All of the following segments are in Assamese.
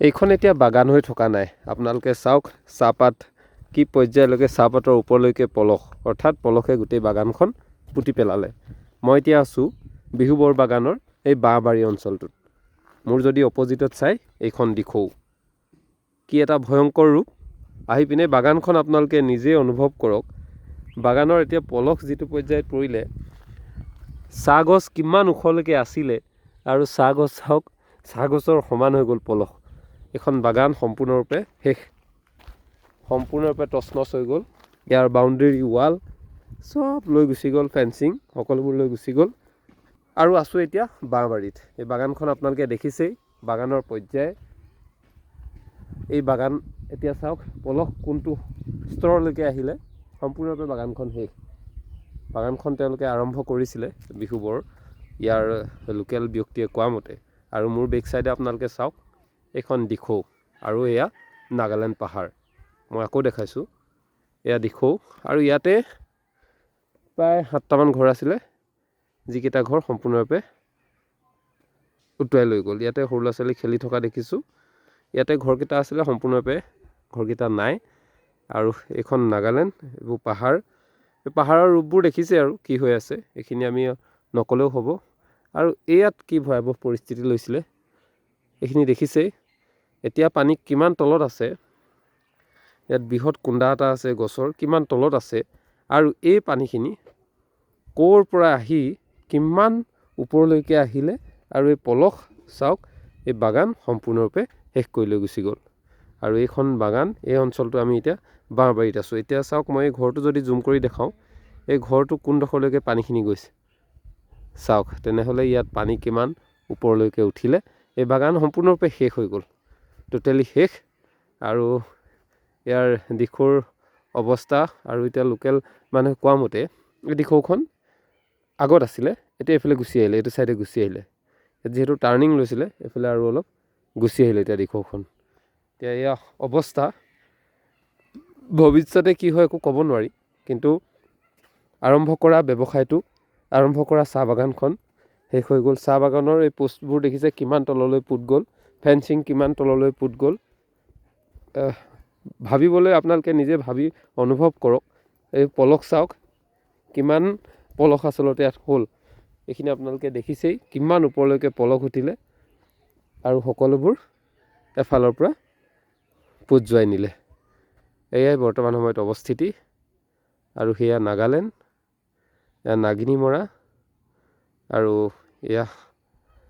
এইখন এতিয়া বাগান হৈ থকা নাই। আপোনালোকে চাওক চাহপাত কি পৰ্যায়লৈকে চাহপাতৰ ওপৰলৈকে পলস, অৰ্থাৎ পলসে গোটেই বাগানখন পুতি পেলালে। মই এতিয়া আছোঁ বিহুবৰ বাগানৰ এই বাঁহবাৰী অঞ্চলটোত। মোৰ যদি অপজিটত চাই এইখন দিখৌ, কি এটা ভয়ংকৰ ৰূপ। আহি পিনে বাগানখন আপোনালোকে নিজে অনুভৱ কৰক। বাগানৰ এতিয়া পলস যিটো পৰ্যায়ত পৰিলে, চাহগছ কিমান ওখলৈকে আছিলে আৰু চাহগছ চাওক, চাহগছৰ সমান হৈ গ'ল পলস। এখন বাগান সম্পূৰ্ণৰূপে শেষ, সম্পূৰ্ণৰূপে তছনছ হৈ গ'ল। ইয়াৰ বাউণ্ডেৰী ৱাল চব লৈ গুচি গ'ল, ফেঞ্চিং সকলোবোৰ লৈ গুচি গ'ল। আৰু আছোঁ এতিয়া বাঁহবাৰীত। এই বাগানখন আপোনালোকে দেখিছেই, বাগানৰ পৰ্যায়। এই বাগান এতিয়া চাওক পলস কোনটো স্তৰলৈকে আহিলে, সম্পূৰ্ণৰূপে বাগানখন শেষ। বাগানখন তেওঁলোকে আৰম্ভ কৰিছিলে বিহুবৰ, ইয়াৰ লোকেল ব্যক্তিয়ে কোৱা মতে। আৰু মোৰ বেক চাইডে আপোনালোকে চাওক, এইখন দিখৌ আৰু এয়া নাগালেণ্ড পাহাৰ। মই আকৌ দেখাইছোঁ, এয়া দিখৌ। আৰু ইয়াতে প্ৰায় 7টামান ঘৰ আছিলে, যিকেইটা ঘৰ সম্পূৰ্ণৰূপে উটুৱাই লৈ গ'ল। ইয়াতে সৰু ল'ৰা ছোৱালী খেলি থকা দেখিছোঁ। ইয়াতে ঘৰকেইটা আছিলে, সম্পূৰ্ণৰূপে ঘৰকেইটা নাই। আৰু এইখন নাগালেণ্ড, এইবোৰ পাহাৰ। এই পাহাৰৰ ৰূপবোৰ দেখিছে আৰু কি হৈ আছে, এইখিনি আমি নক'লেও হ'ব। আৰু ইয়াত কি ভয়াৱহ পৰিস্থিতি লৈছিলে এইখিনি দেখিছেই। এতিয়া পানী কিমান তলত আছে, ইয়াত বৃহৎ কুণ্ডা এটা আছে গছৰ, কিমান তলত আছে। আৰু এই পানীখিনি ক'ৰ পৰা আহি কিমান ওপৰলৈকে আহিলে, আৰু এই পলস চাওক, এই বাগান সম্পূৰ্ণৰূপে শেষ কৰি লৈ গুচি গ'ল। আৰু এইখন বাগান, এই অঞ্চলটো আমি এতিয়া বাঁহবাৰীত আছোঁ। এতিয়া চাওক, মই এই ঘৰটো যদি জুম কৰি দেখাওঁ, এই ঘৰটো কোনডোখৰলৈকে পানীখিনি গৈছে চাওক। তেনেহ'লে ইয়াত পানী কিমান ওপৰলৈকে উঠিলে। এই বাগান সম্পূৰ্ণৰূপে শেষ হৈ গ'ল, টোটেলি শেষ। আৰু ইয়াৰ দিখৌৰ অৱস্থা, আৰু এতিয়া লোকেল মানুহে কোৱা মতে এই দিখৌখন আগত আছিলে, এতিয়া এইফালে গুচি আহিলে, এইটো ছাইডে গুচি আহিলে। যিহেতু টাৰ্ণিং লৈছিলে, এইফালে আৰু অলপ গুচি আহিলে এতিয়া দিখৌখন। এতিয়া এয়া অৱস্থা। ভৱিষ্যতে কি হয় একো ক'ব নোৱাৰি, কিন্তু আৰম্ভ কৰা ব্যৱসায়টো, আৰম্ভ কৰা চাহ বাগানখন শেষ হৈ গ'ল। চাহ বাগানৰ এই পোষ্টবোৰ দেখিছে কিমান তললৈ পুত গ'ল, ফেঞ্চিং কিমান তললৈ পুত গ'ল। ভাবিবলৈ আপোনালোকে নিজে ভাবি অনুভৱ কৰক। এই পলস চাওক, কিমান পলস আচলতে ইয়াত হ'ল, এইখিনি আপোনালোকে দেখিছেই কিমান ওপৰলৈকে পলস উঠিলে। আৰু সকলোবোৰ এফালৰ পৰা পোত যোৱাই নিলে। এয়াই বৰ্তমান সময়ত অৱস্থিতি। আৰু সেয়া নাগালেণ্ড, এয়া নাগিনীমৰা। আৰু এয়া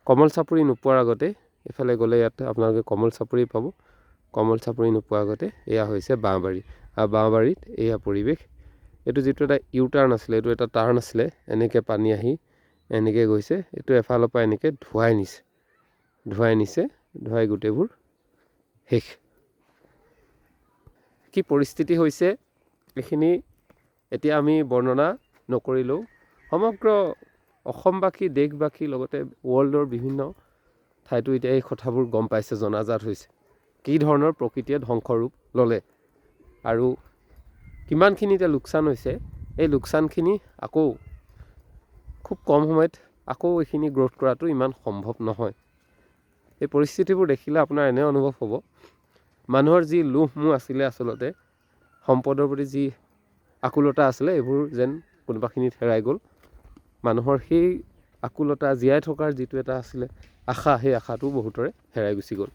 কমল চাপৰি নোপোৱাৰ আগতে, এইফালে গ'লে ইয়াত আপোনালোকে কমল চাপৰি পাব। কমল চাপৰি নোপোৱাৰ আগতে এয়া হৈছে বাঁহবাৰী। আৰু বাঁহবাৰীত এয়া পৰিৱেশ। এইটো যিটো এটা ইউ টাৰ্ণ আছিলে, এইটো এটা টাৰ্ণ আছিলে, এনেকৈ পানী আহি এনেকৈ গৈছে। এইটো এফালৰ পৰা এনেকৈ ধুৱাই নিছে, ধুৱাই গোটেইবোৰ শেষ। কি পৰিস্থিতি হৈছে এইখিনি এতিয়া আমি বৰ্ণনা নকৰিলেও সমগ্ৰ অসমবাসী, দেশবাসী, লগতে ৱৰ্ল্ডৰ বিভিন্ন ঠাইতো এতিয়া এই কথাবোৰ গম পাইছে, জনাজাত হৈছে কি ধৰণৰ প্ৰকৃতিয়ে ধ্বংসৰূপ ল'লে আৰু কিমানখিনি এতিয়া লোকচান হৈছে। এই লোকচানখিনি আকৌ খুব কম সময়ত আকৌ এইখিনি গ্ৰ'থ কৰাটো ইমান সম্ভৱ নহয়। এই পৰিস্থিতিবোৰ দেখিলে আপোনাৰ এনে অনুভৱ হ'ব, মানুহৰ যি লোভ মোহ আছিলে, আচলতে সম্পদৰ প্ৰতি যি আকুলতা আছিলে, এইবোৰ যেন কোনোবাখিনিত হেৰাই গ'ল। মানুহৰ সেই আকুলতা, জীয়াই থকাৰ যিটো এটা আছিলে আশা, সেই আশাটো বহুতৰে হেৰাই গুচি গ'ল।